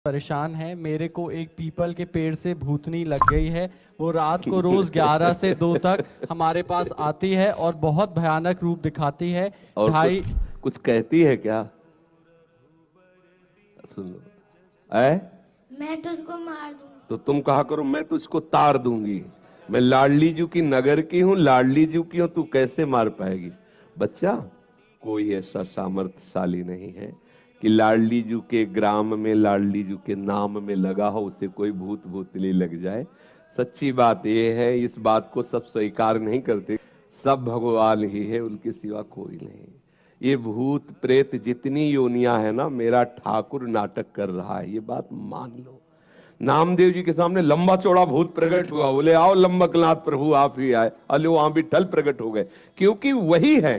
परेशान है। मेरे को एक पीपल के पेड़ से भूतनी लग गई है। वो रात को रोज 11 से 2 तक हमारे पास आती है और बहुत भयानक रूप दिखाती है। और ढाई कुछ कहती है क्या? सुन लो, मैं तुझको मार दूंगी। तो तुम कहा करो मैं तुझको तार दूंगी। मैं लाडली जू की नगर की हूँ, लाडली जू की हूँ, तू कैसे मार पाएगी? बच्चा, कोई ऐसा सामर्थ्यशाली नहीं है कि लाडली जू के ग्राम में, लाडली जू के नाम में लगा हो उसे कोई भूत भूतली लग जाए। सच्ची बात यह है, इस बात को सब स्वीकार नहीं करते। सब भगवान ही है, उनके सिवा कोई नहीं। ये भूत प्रेत जितनी योनियां है ना, मेरा ठाकुर नाटक कर रहा है, ये बात मान लो। नामदेव जी के सामने लंबा चौड़ा भूत प्रकट हुआ, बोले आओ लंबकनाथ प्रभु आप ही आए। अले वहां भी ठल प्रकट हो गए, क्योंकि वही है।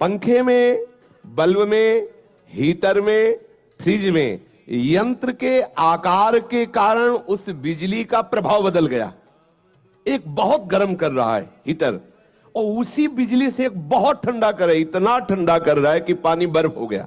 पंखे में, बल्ब में, हीटर में, फ्रिज में यंत्र के आकार के कारण उस बिजली का प्रभाव बदल गया। एक बहुत गर्म कर रहा है हीटर, और उसी बिजली से एक बहुत ठंडा कर रहा है, इतना ठंडा कर रहा है कि पानी बर्फ हो गया।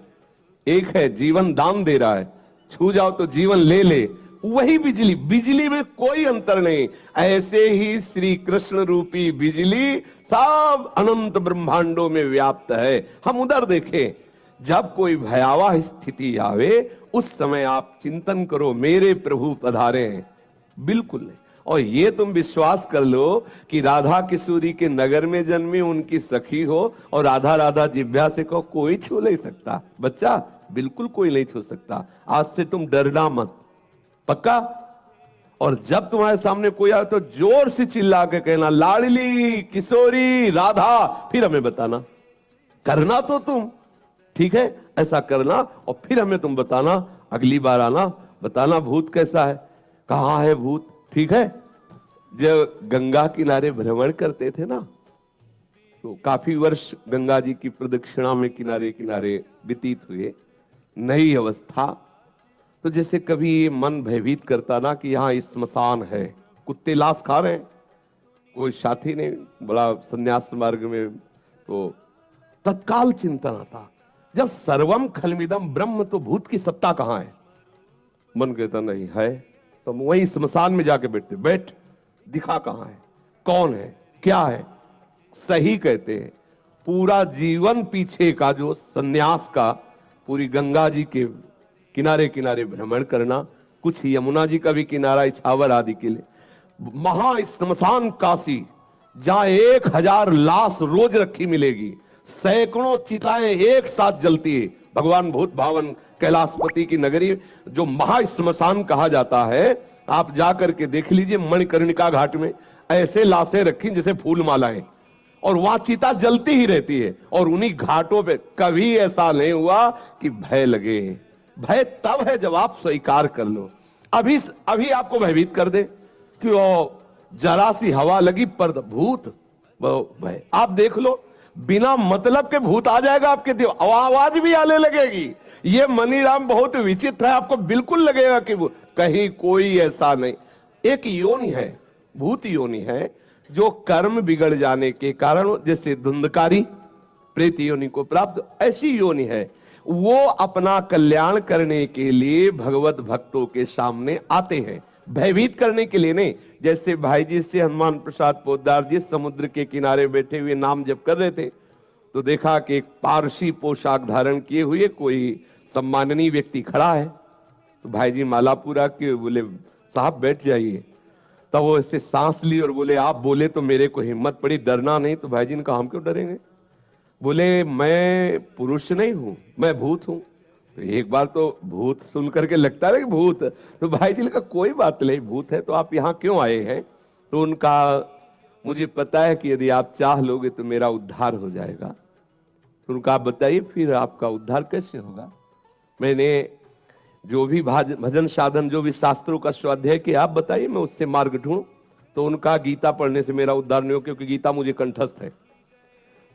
एक है जीवन दान दे रहा है, छू जाओ तो जीवन ले ले, वही बिजली। बिजली में कोई अंतर नहीं। ऐसे ही श्री कृष्ण रूपी बिजली सब अनंत ब्रह्मांडों में व्याप्त है। हम उधर देखें, जब कोई भयावह स्थिति आवे उस समय आप चिंतन करो मेरे प्रभु पधारे हैं। बिल्कुल नहीं। और ये तुम विश्वास कर लो कि राधा किशोरी के नगर में जन्मी, उनकी सखी हो, और राधा राधा जिभ्या से कहो, कोई छू नहीं सकता। बच्चा, बिल्कुल कोई नहीं छू सकता। आज से तुम डरना मत, पक्का? और जब तुम्हारे सामने कोई आए तो जोर से चिल्ला के कहना लाडली किशोरी राधा, फिर हमें बताना। करना तो तुम, ठीक है? ऐसा करना और फिर हमें तुम बताना। अगली बार आना, बताना भूत कैसा है, कहां है भूत, ठीक है? जब गंगा किनारे भ्रमण करते थे ना, तो काफी वर्ष गंगा जी की प्रदक्षिणा में किनारे किनारे व्यतीत हुए। नई अवस्था, तो जैसे कभी मन भयभीत करता ना कि यहाँ स्मशान है, कुत्ते लाश खा रहे हैं, कोई साथी ने बड़ा संन्यास मार्ग में, तो तत्काल चिंतन आता, जब सर्वम खलमिदम ब्रह्म, तो भूत की सत्ता कहां है? मन कहता नहीं है, तो हम वही स्मशान में जाके बैठते, बैठ दिखा कहां है, कौन है, क्या है? सही कहते हैं। पूरा जीवन पीछे का जो सन्यास का, पूरी गंगा जी के किनारे किनारे भ्रमण करना, कुछ यमुना जी का भी किनारा इछावर आदि के लिए, महा स्मशान काशी, जहां 1000 लाश रोज रखी मिलेगी, सैकड़ों चिताएं एक साथ जलती है। भगवान भूत भावन कैलाशपति की नगरी जो महाश्मशान कहा जाता है, आप जाकर के देख लीजिए। मणिकर्णिका घाट में ऐसे लाशें रखी जैसे फूल मालाएं, और वहां चिता जलती ही रहती है। और उन्हीं घाटों पे कभी ऐसा नहीं हुआ कि भय लगे। भय तब है जब आप स्वीकार कर लो। अभी आपको भयभीत कर दे कि वो जरा सी हवा लगी पर भूत, भय। आप देख लो, बिना मतलब के भूत आ जाएगा आपके दिल, आवाज भी आने लगेगी। ये मनीराम बहुत विचित्र है, आपको बिल्कुल लगेगा कि कहीं कोई ऐसा नहीं। एक योनि है, भूत योनि है, जो कर्म बिगड़ जाने के कारण, जैसे धुंधकारी प्रेत योनि को प्राप्त, ऐसी योनि है। वो अपना कल्याण करने के लिए भगवत भक्तों के सामने आते हैं, भयभीत करने के लिए नहीं। जैसे भाई जी से हनुमान प्रसाद पोद्दार जी समुद्र के किनारे बैठे हुए नाम जप कर रहे थे, तो देखा कि एक पारसी पोशाक धारण किए हुए कोई सम्माननीय व्यक्ति खड़ा है। तो भाई जी माला पूरा के बोले साहब बैठ जाइए। तब वो ऐसे सांस ली और बोले आप बोले तो मेरे को हिम्मत पड़ी, डरना नहीं। तो भाई जी ने कहा हम क्यों डरेंगे? बोले मैं पुरुष नहीं हूं, मैं भूत हूं। तो एक बार तो भूत सुन करके लगता है कि भूत, तो भाई जी ने कहा कोई बात नहीं, भूत है तो आप यहाँ क्यों आए हैं? तो उनका मुझे पता है कि यदि आप चाह लोगे तो मेरा उद्धार हो जाएगा। तो उनका आप बताइए फिर आपका उद्धार कैसे होगा? मैंने जो भी भजन साधन, जो भी शास्त्रों का स्वाध्याय किया, आप बताइए मैं उससे मार्ग ढूंढूं। तो उनका गीता पढ़ने से मेरा उद्धार नहीं होगा क्योंकि गीता मुझे कंठस्थ है।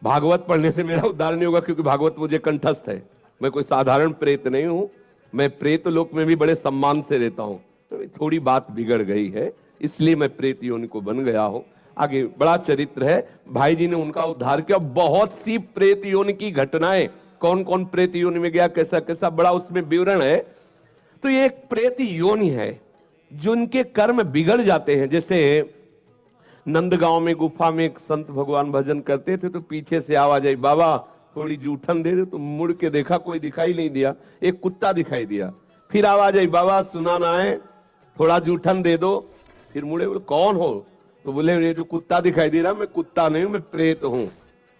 भागवत पढ़ने से मेरा उद्धार नहीं होगा क्योंकि भागवत मुझे कंठस्थ है। मैं कोई साधारण प्रेत नहीं हूं, मैं प्रेत लोक में भी बड़े सम्मान से रहता हूं। तो थोड़ी बात बिगड़ गई है, इसलिए मैं प्रेत योनि को बन गया हूं। आगे बड़ा चरित्र है, भाई जी ने उनका उद्धार किया। बहुत सी प्रेत योनि की घटनाएं, कौन कौन प्रेत योनि में गया, कैसा कैसा, बड़ा उसमें विवरण है। तो ये एक प्रेत योनि है, जिनके कर्म बिगड़ जाते हैं। जैसे नंदगांव में गुफा में एक संत भगवान भजन करते थे, तो पीछे से आवाज आई, बाबा थोड़ी जूठन दे दे। तो मुड़ के देखा, कोई दिखाई नहीं दिया, एक कुत्ता दिखाई दिया। फिर आवाज आई, बाबा सुना ना है, थोड़ा जूठन दे दो। फिर मुड़े, बोले कौन हो? तो बोले ये जो कुत्ता दिखाई दे रहा, मैं कुत्ता नहीं हूं, मैं प्रेत हूं।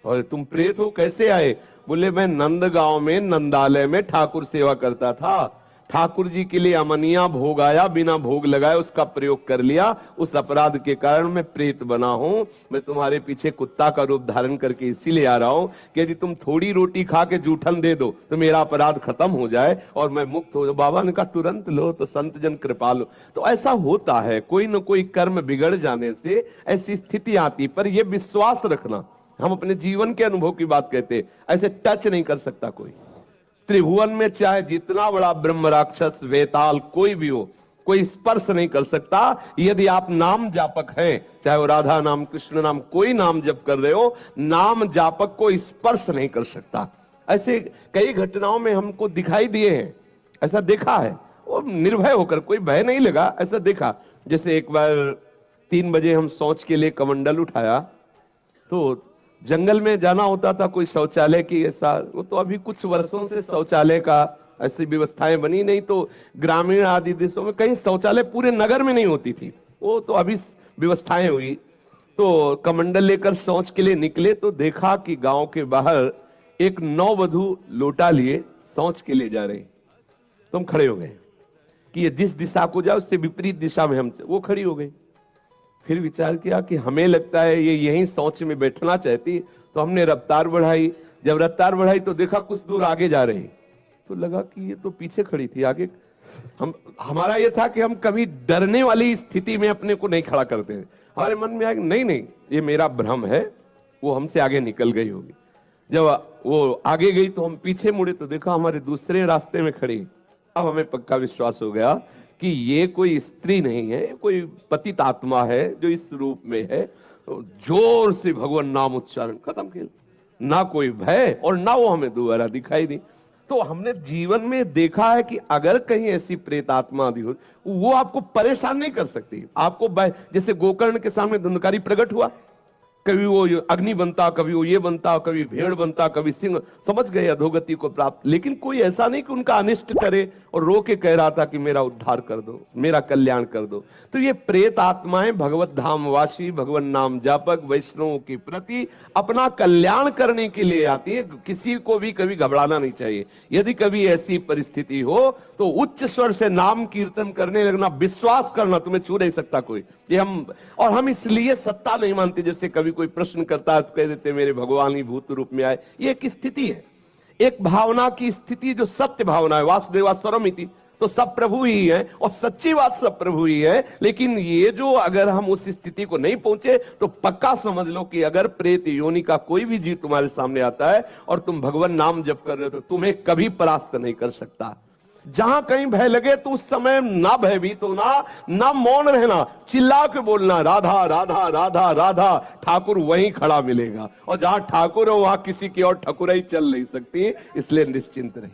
और तुम प्रेत हो, कैसे आए? बोले मैं नंदगांव में नंदालय में ठाकुर सेवा करता था, ठाकुर जी के लिए अमनिया भोग आया, बिना भोग लगाए उसका प्रयोग कर लिया, उस अपराध के कारण मैं प्रेत बना हूं। मैं तुम्हारे पीछे कुत्ता का रूप धारण करके इसीलिए आ रहा हूं कि यदि तुम थोड़ी रोटी खा के जूठन दे दो तो मेरा अपराध खत्म हो जाए और मैं मुक्त हो जाऊं। बाबा ने कहा तुरंत लो, तो संत जन कृपा लो। तो ऐसा होता है, कोई न कोई कर्म बिगड़ जाने से ऐसी स्थिति आती। पर यह विश्वास रखना, हम अपने जीवन के अनुभव की बात कहते, ऐसे टच नहीं कर सकता कोई। त्रिभुवन में चाहे जितना बड़ा ब्रह्म राक्षस वेताल कोई भी हो, कोई स्पर्श नहीं कर सकता। यदि आप नाम जापक हैं, चाहे वो राधा नाम, कृष्ण नाम, कोई नाम जप कर रहे हो, नाम जापक को स्पर्श नहीं कर सकता। ऐसे कई घटनाओं में हमको दिखाई दिए हैं, ऐसा देखा है। वो निर्भय होकर, कोई भय नहीं लगा, ऐसा देखा। जैसे एक बार 3 बजे हम शौच के लिए कमंडल उठाया, तो जंगल में जाना होता था, कोई शौचालय की ऐसा, वो तो अभी कुछ वर्षों से शौचालय का ऐसी व्यवस्थाएं बनी नहीं, तो ग्रामीण आदि देशों में कहीं शौचालय पूरे नगर में नहीं होती थी, वो तो अभी व्यवस्थाएं हुई। तो कमंडल लेकर शौच के लिए निकले, तो देखा कि गांव के बाहर एक नववधू लोटा लिए शौच के लिए जा रही। तो हम खड़े हो गए कि ये जिस दिशा को जाए उससे विपरीत दिशा में हम, वो खड़ी हो गई। फिर विचार किया कि हमें लगता है ये यहीं शौच में बैठना चाहती, तो हमने रफ्तार बढ़ाई। जब रफ्तार बढ़ाई तो देखा कुछ दूर आगे जा रही, तो लगा कि ये तो पीछे खड़ी थी, आगे। हमारा ये था कि हम कभी डरने वाली स्थिति में अपने को नहीं खड़ा करते हैं। हमारे मन में आया नहीं नहीं, ये मेरा भ्रम है, वो हमसे आगे निकल गई होगी। जब वो आगे गई तो हम पीछे मुड़े, तो देखा हमारे दूसरे रास्ते में खड़ी। अब हमें पक्का विश्वास हो गया कि ये कोई स्त्री नहीं है, कोई पतित आत्मा है जो इस रूप में है। तो जोर से भगवान नाम उच्चारण, खत्म किया। ना कोई भय और ना वो हमें दोबारा दिखाई दी। तो हमने जीवन में देखा है कि अगर कहीं ऐसी प्रेत आत्मा भी हो, वो आपको परेशान नहीं कर सकती। आपको जैसे गोकर्ण के सामने धुंधकारी प्रकट हुआ, कभी वो अग्नि बनता, कभी वो ये बनता, कभी भेड़ बनता, कभी सिंह, समझ गए अधोगति को प्राप्त। लेकिन कोई ऐसा नहीं कि उनका अनिष्ट करे और रो के कह रहा था कि मेरा उद्धार कर दो, मेरा कल्याण कर दो। तो ये प्रेत आत्माएं भगवत धामवासी, भगवान नाम जापक वैष्णवों के प्रति अपना कल्याण करने के लिए आती है। किसी को भी कभी घबराना नहीं चाहिए। यदि कभी ऐसी परिस्थिति हो तो उच्च स्वर से नाम कीर्तन करने लगना, विश्वास करना, तुम्हें छू नहीं सकता कोई। ये हम इसलिए सत्ता नहीं मानते। जैसे कभी कोई प्रश्न करता है तो कह देते मेरे भगवान ही भूत रूप में आए। ये एक स्थिति है, एक भावना की स्थिति जो सत्य भावना है। वासुदेवा स्वरमिति, तो सब प्रभु ही है और सच्ची बात सब प्रभु ही है। लेकिन ये जो अगर हम उस स्थिति को नहीं पहुंचे तो पक्का समझ लो कि अगर प्रेत योनि का कोई भी जीव तुम्हारे सामने आता है और तुम भगवान नाम जप कर रहे हो, तो तुम्हें कभी परास्त नहीं कर सकता। जहां कहीं भय लगे तो उस समय ना भयभीत होना, ना मौन रहना, चिल्ला के बोलना राधा राधा राधा राधा। ठाकुर वहीं खड़ा मिलेगा, और जहां ठाकुर हो वहां किसी की और ठकुराई चल नहीं सकती। इसलिए निश्चिंत रहे।